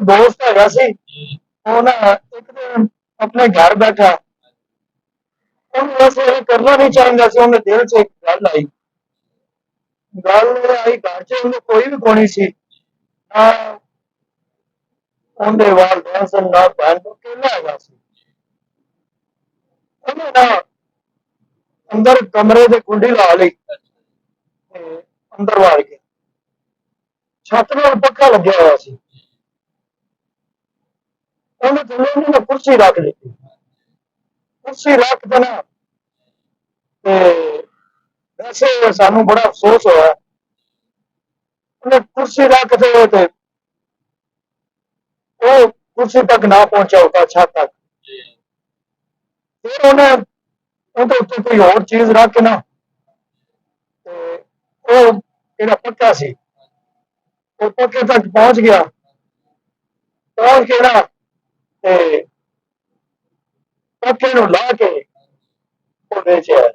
दोस्त हैगा सी वो ना एक दिन अपने घर बैठा ਉਹਨੂੰ ਵੈਸੇ ਇਹ ਕਰਨਾ ਨਹੀਂ ਚਾਹੀਦਾ ਸੀ ਉਹਦੇ ਦਿਲ 'ਚ ਇੱਕ ਗੱਲ ਆਈ ਘਰ 'ਚ ਉਹਨੂੰ ਕੋਈ ਵੀ ਕੋਣੀ ਸੀ ਨਾ ਉਹਦੇ ਵਾਲਦੈਨ ਸਨ ਨਾ ਭੈਣ ਤੋਂ ਅਕੇਲਾ ਹੈਗਾ ਸੀ ਉਹਨੇ ਨਾ ਅੰਦਰ ਕਮਰੇ ਦੀ ਕੁੰਡੀ ਲਾ ਲਈ ਤੇ ਅੰਦਰ ਵੜ ਕੇ ਛੱਤ ਨਾਲ ਪੱਖਾ ਲੱਗਿਆ ਹੋਇਆ ਸੀ ਉਹਨੇ ਥੱਲੇ ਉਹਨੇ ਨਾ ਕੁਰਸੀ ਰੱਖ ਦਿੱਤੀ ਕੁਰਸੀ ਰੱਖ ਦੇਣਾ ਤੇ ਵੈਸੇ ਸਾਨੂੰ ਬੜਾ ਅਫਸੋਸ ਹੋਇਆ ਉਹਨੇ ਕੁਰਸੀ ਰੱਖ ਦੇ ਤੇ ਉਹ ਕੁਰਸੀ ਤੱਕ ਨਾ ਪਹੁੰਚਾ ਉਤਾ ਛੱਤ ਤੱਕ ਫਿਰ ਉਹਨੇ ਉਹਦੇ ਉੱਤੇ ਕੋਈ ਹੋਰ ਚੀਜ਼ ਰੱਖ ਕੇ ਨਾ ਤੇ ਉਹ ਜਿਹੜਾ ਪੱਕਾ ਸੀ ਉਹ ਪੱਕੇ ਤੱਕ ਪਹੁੰਚ ਗਿਆ ਪਹੁੰਚ ਕੇ ਨਾ ਤੇ ਪੱਕੇ ਨੂੰ ਲਾ ਕੇ ਉਹ ਵੇਚਿਆ